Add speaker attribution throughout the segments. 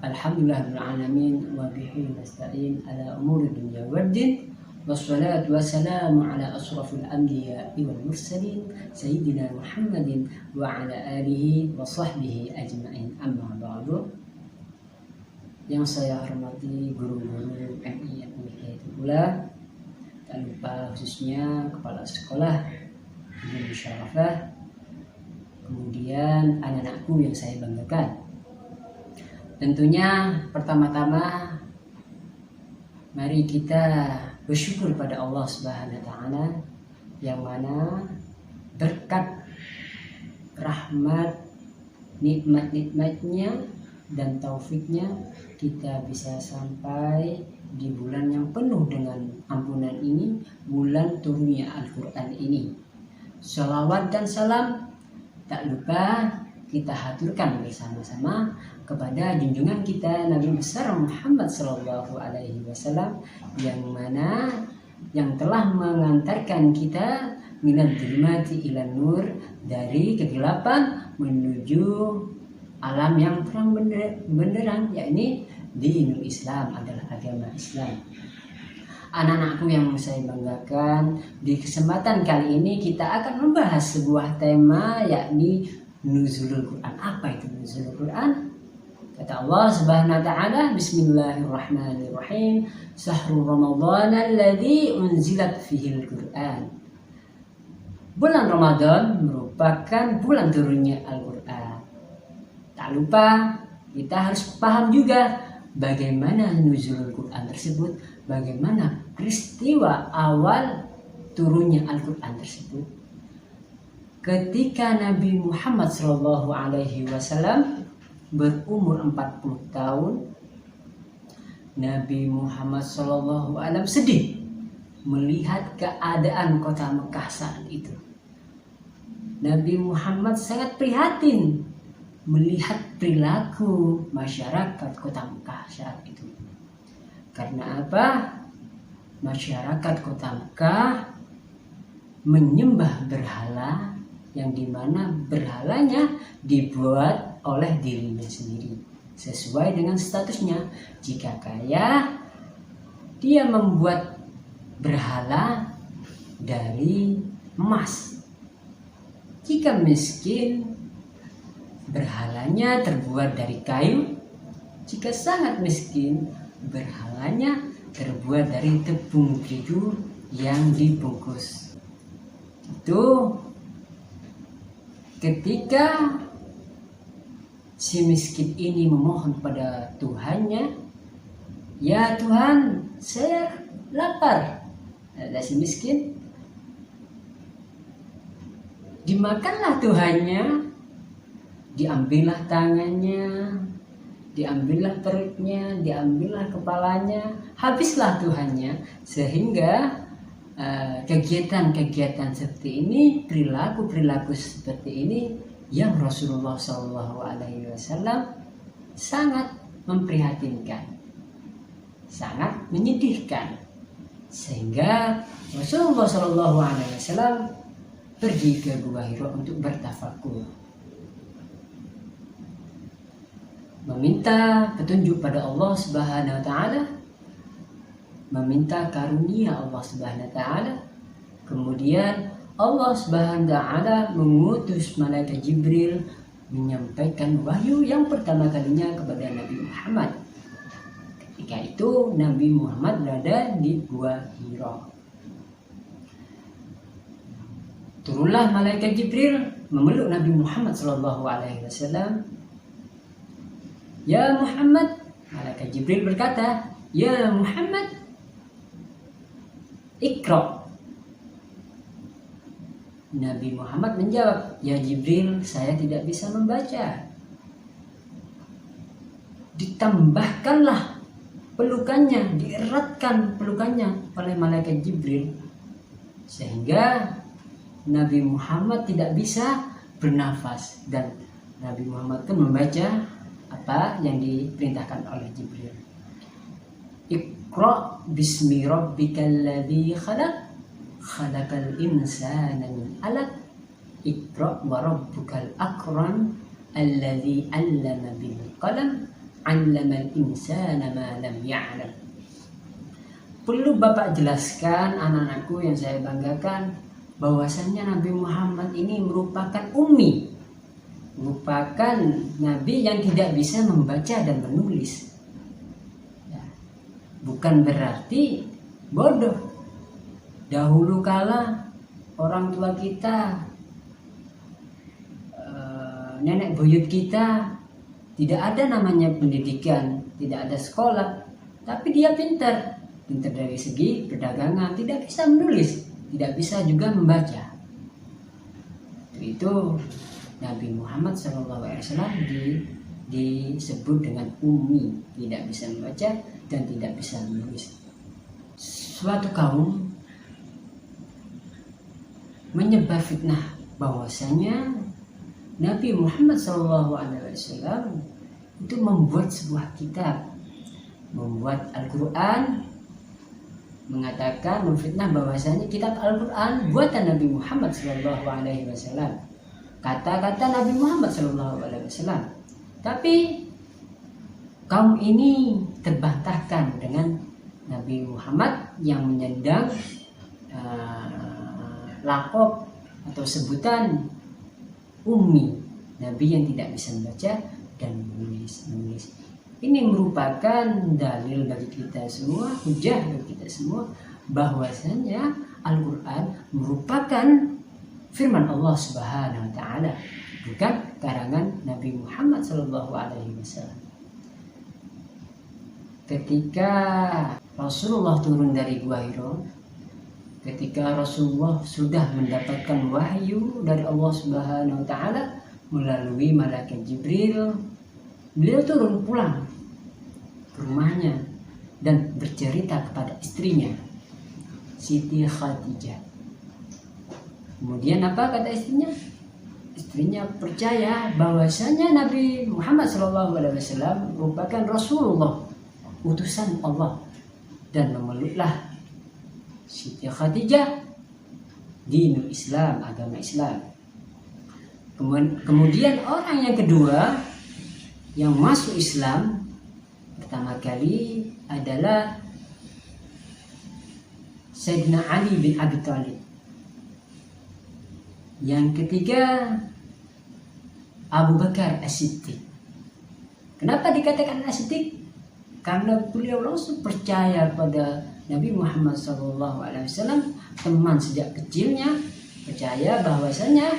Speaker 1: Alhamdulillahirabbil alamin wa bihi nasta'in ala umuri dunya waddin. Wassalatu wassalamu ala asrafil anbiya'i wal mursalin sayyidina Muhammadin wa ala alihi wa sahbihi ajma'in. Amma ba'du. Yang saya hormati guru-guru MI Hidayatullah, tak lupa khususnya kepala sekolah Ibu Syarafah, kemudian anak-anakku yang saya banggakan. Tentunya pertama-tama mari kita bersyukur pada Allah Subhanahu wa taala yang mana berkat rahmat, nikmat-nikmatnya dan taufiknya kita bisa sampai di bulan yang penuh dengan ampunan ini, bulan turunnya Al-Quran ini. Shalawat dan salam tak lupa kita haturkan bersama-sama kepada junjungan kita Nabi besar Muhammad Sallallahu Alaihi Wasallam yang telah mengantarkan kita minal zulmati ilan nur, dari kegelapan menuju alam yang terang benderang, yakni dinul Islam, adalah agama Islam. Anak-anakku yang saya banggakan, di kesempatan kali ini kita akan membahas sebuah tema, yakni nuzulul Quran. Apa itu nuzulul Quran? Kata Allah Subhanahu wa taala, Bismillahirrahmanirrahim, Syahrul Ramadhan alladzi unzilat fihil Quran. Bulan Ramadan merupakan bulan turunnya Al-Quran. Tak lupa kita harus paham juga bagaimana nuzulul Quran tersebut, bagaimana peristiwa awal turunnya Al-Quran tersebut. Ketika Nabi Muhammad SAW berumur 40 tahun, Nabi Muhammad SAW sedih melihat keadaan kota Mekah saat itu. Nabi Muhammad sangat prihatin melihat perilaku masyarakat kota Mekah saat itu. Karena apa? Masyarakat kota Mekah menyembah berhala, yang dimana berhalanya dibuat oleh dirinya sendiri sesuai dengan statusnya. Jika kaya, dia membuat berhala dari emas. Jika miskin, berhalanya terbuat dari kayu. Jika sangat miskin, berhalanya terbuat dari tepung terigu yang dibungkus. Itu ketika si miskin ini memohon pada Tuhannya, ya Tuhan, saya lapar. Ada si miskin, dimakanlah Tuhannya, diambillah tangannya, diambillah perutnya, diambillah kepalanya, habislah Tuhannya, sehingga kegiatan-kegiatan seperti ini, perilaku-perilaku seperti ini yang Rasulullah SAW sangat memprihatinkan, sangat menyedihkan, sehingga Rasulullah SAW pergi ke Gua Hira untuk bertafakur, meminta petunjuk pada Allah Subhanahu wa taala, meminta karunia Allah Subhanahu wa taala. Kemudian Allah Subhanahu wa taala mengutus malaikat Jibril menyampaikan wahyu yang pertama kalinya kepada Nabi Muhammad. Ketika itu Nabi Muhammad berada di Gua Hira. Turunlah malaikat Jibril memeluk Nabi Muhammad SAW. Ya Muhammad, malaikat Jibril berkata, ya Muhammad, Iqra. Nabi Muhammad menjawab, ya Jibril, saya tidak bisa membaca. Ditambahkanlah pelukannya, dieratkan pelukannya oleh malaikat Jibril, sehingga Nabi Muhammad tidak bisa bernafas, dan Nabi Muhammad pun membaca apa yang diperintahkan oleh Jibril. Iqra bismi rabbikal ladzi khalaq, khalaqal insana min 'alaq, Iqra wa rabbukal akram alladzi 'allama bil qalam 'allamal insana ma lam ya'lam. Perlu Bapak jelaskan anak-anakku yang saya banggakan bahwasannya Nabi Muhammad ini merupakan ummi, merupakan Nabi yang tidak bisa membaca dan menulis. Ya, bukan berarti bodoh. Dahulu kala orang tua kita, nenek buyut kita, tidak ada namanya pendidikan, tidak ada sekolah, tapi dia pintar dari segi perdagangan, tidak bisa menulis, tidak bisa juga membaca. Itu Nabi Muhammad SAW disebut dengan ummi, tidak bisa membaca dan tidak bisa menulis. Suatu kaum menyebar fitnah bahwasanya Nabi Muhammad SAW itu membuat sebuah kitab, membuat Al-Quran, mengatakan, memfitnah bahwasanya kitab Al-Quran buatan Nabi Muhammad SAW. Kata-kata Nabi Muhammad SAW. Tapi kaum ini terbantahkan dengan Nabi Muhammad yang menyandang lakop atau sebutan ummi, Nabi yang tidak bisa membaca dan menulis. Ini merupakan dalil bagi kita semua, hujah bagi kita semua bahwasanya Al-Quran merupakan firman Allah Subhanahu wa taala, bukan karangan Nabi Muhammad SAW. Ketika Rasulullah turun dari Gua Hira, ketika Rasulullah sudah mendapatkan wahyu dari Allah Subhanahu wa taala melalui malaikat Jibril, beliau turun pulang ke rumahnya dan bercerita kepada istrinya, Siti Khadijah. Kemudian apa kata istrinya? Istrinya percaya bahwasanya Nabi Muhammad SAW merupakan Rasulullah, utusan Allah, dan memeluklah Siti Khadijah dinul Islam, agama Islam. Kemudian orang yang kedua yang masuk Islam pertama kali adalah Sayyidina Ali bin Abi Thalib. Yang ketiga Abu Bakar As-Siddiq. Kenapa dikatakan As-Siddiq? Karena beliau langsung percaya pada Nabi Muhammad SAW, teman sejak kecilnya, percaya bahwasanya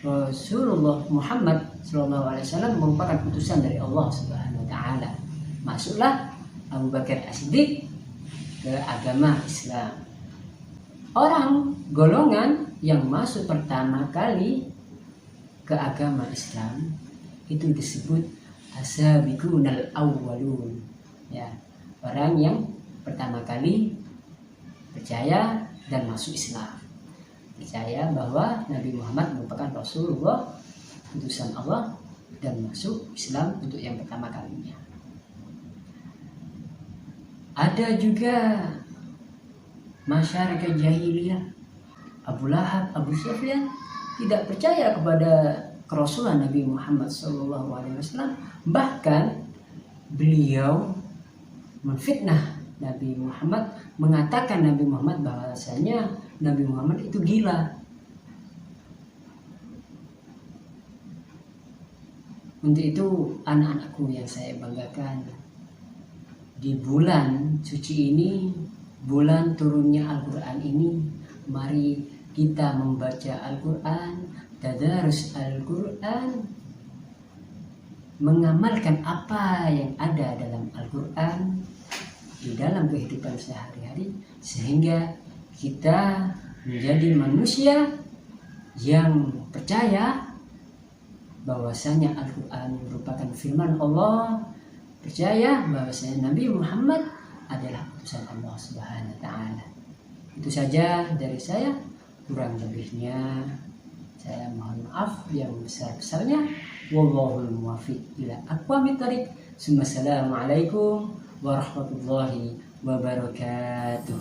Speaker 1: Rasulullah Muhammad SAW merupakan utusan dari Allah Subhanahu wa taala. Masuklah Abu Bakar As-Siddiq ke agama Islam. Orang golongan yang masuk pertama kali ke agama Islam itu disebut as-sabiqunal awwalun. Ya, orang yang pertama kali percaya dan masuk Islam, percaya bahwa Nabi Muhammad merupakan Rasulullah, utusan Allah, dan masuk Islam untuk yang pertama kalinya. Ada juga masyarakat jahiliyah, Abu Lahab, Abu Sufyan tidak percaya kepada kerasulan Nabi Muhammad SAW. Bahkan beliau menfitnah Nabi Muhammad, mengatakan Nabi Muhammad bahwasanya Nabi Muhammad itu gila. Untuk itu anak-anakku yang saya banggakan, di bulan suci ini, bulan turunnya Al-Quran ini, mari kita membaca Al-Quran, tadarus Al-Quran, mengamalkan apa yang ada dalam Al-Quran di dalam kehidupan sehari-hari, sehingga kita menjadi manusia yang percaya bahwasanya Al-Quran merupakan firman Allah, percaya bahwasanya Nabi Muhammad adalah utusan Allah Subhanahu wa taala. Itu saja dari saya, kurang lebihnya saya mohon maaf yang besar-besarnya. Wallahul muwaffiq ila aqwamit thoriq. Assalamualaikum warahmatullahi wabarakatuh.